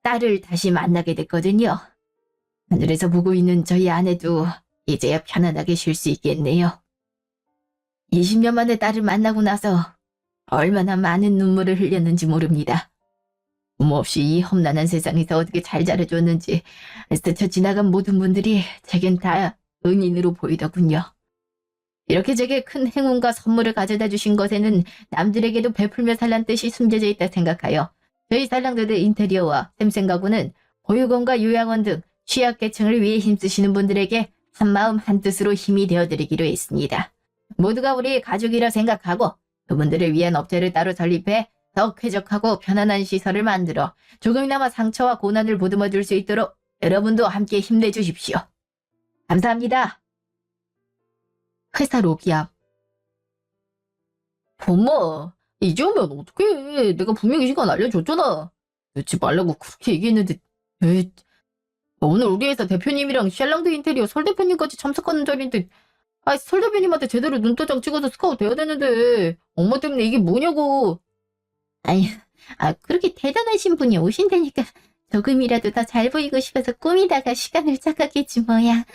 딸을 다시 만나게 됐거든요. 하늘에서 보고 있는 저희 아내도 이제야 편안하게 쉴 수 있겠네요. 20년 만에 딸을 만나고 나서 얼마나 많은 눈물을 흘렸는지 모릅니다. 부모 없이 이 험난한 세상에서 어떻게 잘 자라줬는지 스쳐 지나간 모든 분들이 제겐 다 은인으로 보이더군요. 이렇게 제게 큰 행운과 선물을 가져다 주신 것에는 남들에게도 베풀며 살란 뜻이 숨겨져 있다 생각하여 저희 살랑드드 인테리어와 샘생 가구는 보육원과 요양원 등 취약계층을 위해 힘쓰시는 분들에게 한마음 한뜻으로 힘이 되어드리기로 했습니다. 모두가 우리 가족이라 생각하고 그분들을 위한 업체를 따로 설립해 더 쾌적하고 편안한 시설을 만들어 조금이나마 상처와 고난을 보듬어 줄 수 있도록 여러분도 함께 힘내주십시오. 감사합니다. 회사 로비 앞. 엄마, 이제 오면 어떡해. 내가 분명히 시간 알려줬잖아. 늦지 말라고 그렇게 얘기했는데. 에이, 오늘 우리 회사 대표님이랑 샬랑드 인테리어 설 대표님까지 참석하는 자리인데 설 대표님한테 제대로 눈도장 찍어서 스카우트 돼야 되는데 엄마 때문에 이게 뭐냐고. 아니, 그렇게 대단하신 분이 오신다니까 조금이라도 더 잘 보이고 싶어서 꾸미다가 시간을 착각했지 뭐야.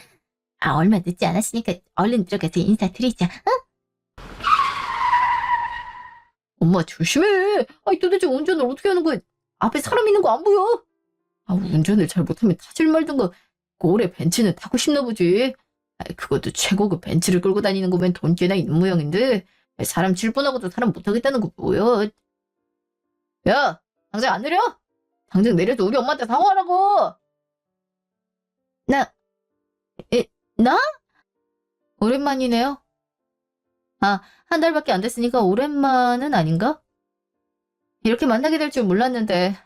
얼마 늦지 않았으니까 얼른 들어가서 인사드리자. 어? 엄마 조심해. 도대체 운전을 어떻게 하는 거야? 앞에 사람 있는 거 안 보여? 운전을 잘 못하면 타질 말든가. 올해 벤츠는 타고 싶나 보지. 그것도 최고급 벤츠를 끌고 다니는 거면 돈 꽤나 있는 모양인데 사람 칠 뻔하고도 사람 못하겠다는 거 뭐야? 야, 당장 안 내려? 당장 내려서 우리 엄마한테 사과하라고. 나? 오랜만이네요. 한 달밖에 안 됐으니까 오랜만은 아닌가? 이렇게 만나게 될 줄 몰랐는데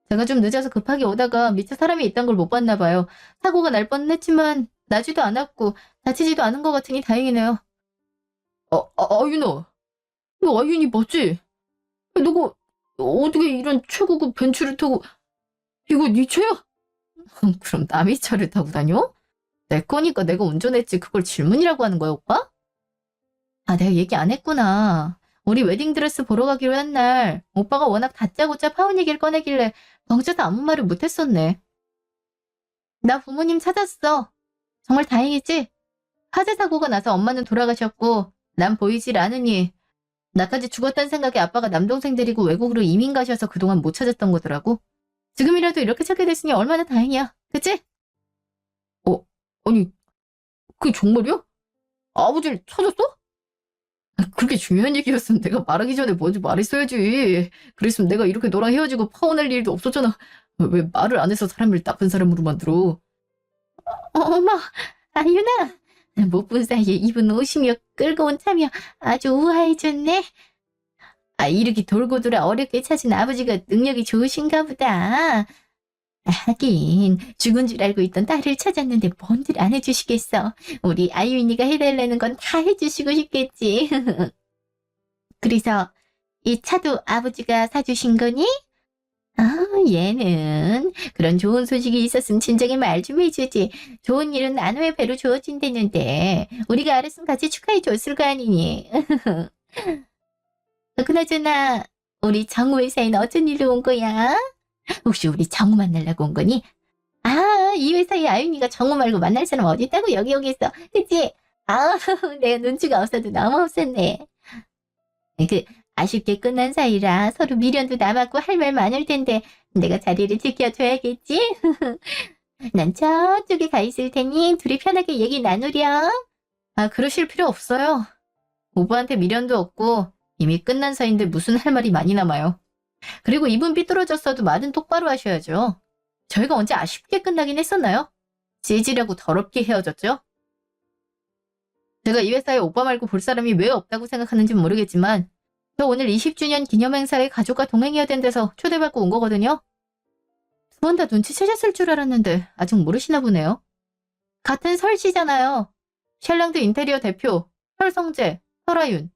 제가 좀 늦어서 급하게 오다가 밑에 사람이 있던 걸 못 봤나 봐요. 사고가 날 뻔은 했지만 나지도 않았고 다치지도 않은 것 같으니 다행이네요. 아윤아. 너 아윤이 맞지? 너가 어떻게 이런 최고급 벤츠를 타고 이거 네 차야? 그럼 남의 차를 타고 다녀? 내 거니까 내가 운전했지 그걸 질문이라고 하는 거야, 오빠? 내가 얘기 안 했구나. 우리 웨딩드레스 보러 가기로 한 날 오빠가 워낙 다짜고짜 파혼 얘기를 꺼내길래 벙쪄서 아무 말을 못했었네. 나 부모님 찾았어. 정말 다행이지? 화재 사고가 나서 엄마는 돌아가셨고 난 보이질 않으니 나까지 죽었다는 생각에 아빠가 남동생 데리고 외국으로 이민 가셔서 그동안 못 찾았던 거더라고. 지금이라도 이렇게 찾게 됐으니 얼마나 다행이야. 그치? 아니, 그게 정말이야? 아버지를 찾았어? 그렇게 중요한 얘기였으면 내가 말하기 전에 먼저 말했어야지. 그랬으면 내가 이렇게 너랑 헤어지고 파혼할 일도 없었잖아. 왜 말을 안 해서 사람을 나쁜 사람으로 만들어? 어머, 아윤아. 못 본 사이에 입은 옷이며 끌고 온 차며 아주 우아해졌네. 이렇게 돌고 돌아 어렵게 찾은 아버지가 능력이 좋으신가 보다. 하긴 죽은 줄 알고 있던 딸을 찾았는데 뭔들 안 해주시겠어. 우리 아윤이가 해달라는 건 다 해주시고 싶겠지. 그래서 이 차도 아버지가 사주신 거니? 얘는 그런 좋은 소식이 있었으면 진작에 말 좀 해주지. 좋은 일은 나눔의 배로 주어진다는데 우리가 알았으면 같이 축하해줬을 거 아니니. 그나저나 우리 정우 회사에는 어쩐 일로 온 거야? 혹시 우리 정우 만나려고 온 거니? 이 회사에 아윤이가 정우 말고 만날 사람 어디 있다고 여기 오겠어. 그치? 내가 눈치가 없어도 너무 없었네. 아쉽게 끝난 사이라 서로 미련도 남았고 할 말 많을 텐데 내가 자리를 지켜줘야겠지? 난 저쪽에 가 있을 테니 둘이 편하게 얘기 나누렴. 그러실 필요 없어요. 오빠한테 미련도 없고 이미 끝난 사이인데 무슨 할 말이 많이 남아요. 그리고 입은 삐뚤어졌어도 말은 똑바로 하셔야죠. 저희가 언제 아쉽게 끝나긴 했었나요? 찌질하고 더럽게 헤어졌죠? 제가 이 회사에 오빠 말고 볼 사람이 왜 없다고 생각하는지 모르겠지만 저 오늘 20주년 기념행사에 가족과 동행해야 된대서 초대받고 온 거거든요. 두 번 다 눈치채셨을 줄 알았는데 아직 모르시나 보네요. 같은 설씨잖아요. 샬랑드 인테리어 대표 설성재, 설아윤.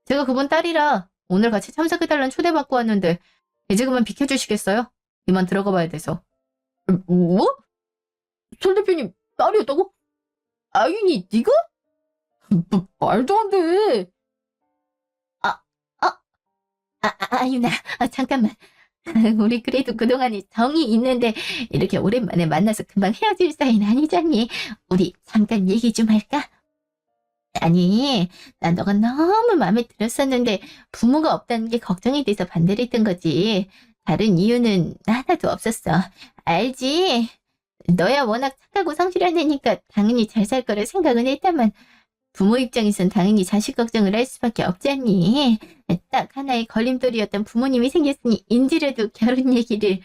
제가 그분 딸이라 오늘 같이 참석해달라는 초대받고 왔는데 이제 그만 비켜주시겠어요? 이만 들어가 봐야 돼서. 뭐? 설 대표님 딸이었다고? 아윤이 네가? 말도 안 돼. 아윤아, 잠깐만. 우리 그래도 그동안에 정이 있는데 이렇게 오랜만에 만나서 금방 헤어질 사이는 아니잖니. 우리 잠깐 얘기 좀 할까? 아니, 난 너가 너무 마음에 들었었는데 부모가 없다는 게 걱정이 돼서 반대를 했던 거지. 다른 이유는 하나도 없었어. 알지? 너야 워낙 착하고 성실한 애니까 당연히 잘 살 거라 생각은 했다만 부모 입장에선 당연히 자식 걱정을 할 수밖에 없지 않니? 딱 하나의 걸림돌이었던 부모님이 생겼으니 인지라도 결혼 얘기를.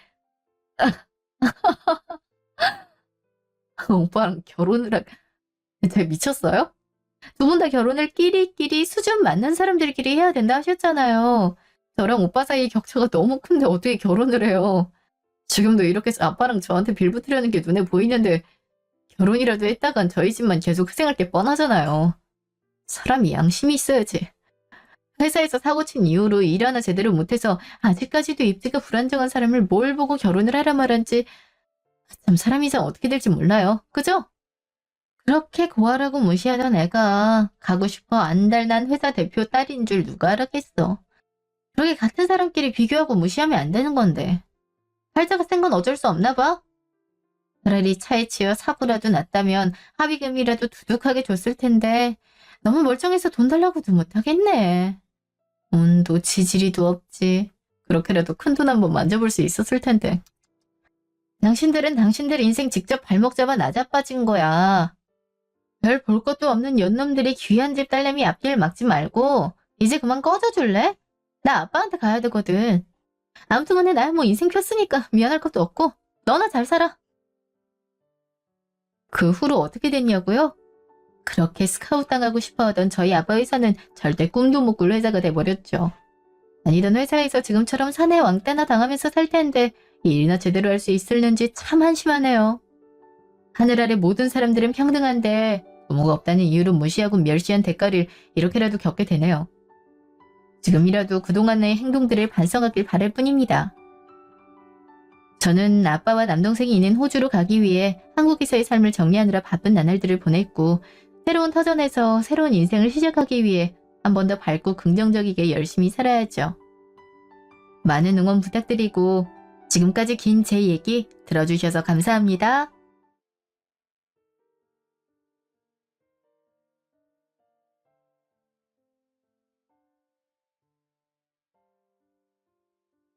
오빠랑 결혼을 제가 미쳤어요? 두 분 다 결혼을 끼리끼리 수준 맞는 사람들끼리 해야 된다 하셨잖아요. 저랑 오빠 사이의 격차가 너무 큰데 어떻게 결혼을 해요? 지금도 이렇게 아빠랑 저한테 빌붙으려는 게 눈에 보이는데 결혼이라도 했다간 저희 집만 계속 희생할 게 뻔하잖아요. 사람이 양심이 있어야지. 회사에서 사고친 이후로 일 하나 제대로 못해서 아직까지도 입지가 불안정한 사람을 뭘 보고 결혼을 하라 말한지 참 사람 이상 어떻게 될지 몰라요. 그죠? 그렇게 고아라고 무시하던 애가 가고 싶어 안달난 회사 대표 딸인 줄 누가 알았겠어. 그렇게 같은 사람끼리 비교하고 무시하면 안 되는 건데. 팔자가 센 건 어쩔 수 없나 봐. 차라리 차에 치여 사고라도 났다면 합의금이라도 두둑하게 줬을 텐데 너무 멀쩡해서 돈 달라고도 못하겠네. 운도 지지리도 없지. 그렇게라도 큰 돈 한번 만져볼 수 있었을 텐데. 당신들은 당신들 인생 직접 발목 잡아 나자빠진 거야. 별 볼 것도 없는 연놈들이 귀한 집 딸내미 앞길 막지 말고 이제 그만 꺼져줄래? 나 아빠한테 가야 되거든. 아무튼 간에 나야 뭐 인생 폈으니까 미안할 것도 없고 너나 잘 살아. 그 후로 어떻게 됐냐고요? 그렇게 스카웃 당하고 싶어하던 저희 아빠 회사는 절대 꿈도 못 꿀 회사가 돼버렸죠. 다니던 회사에서 지금처럼 사내 왕따나 당하면서 살 텐데 일이나 제대로 할 수 있을는지 참 한심하네요. 하늘 아래 모든 사람들은 평등한데 부모가 없다는 이유로 무시하고 멸시한 대가를 이렇게라도 겪게 되네요. 지금이라도 그동안의 행동들을 반성하길 바랄 뿐입니다. 저는 아빠와 남동생이 있는 호주로 가기 위해 한국에서의 삶을 정리하느라 바쁜 나날들을 보냈고 새로운 터전에서 새로운 인생을 시작하기 위해 한 번 더 밝고 긍정적이게 열심히 살아야죠. 많은 응원 부탁드리고 지금까지 긴 제 얘기 들어주셔서 감사합니다.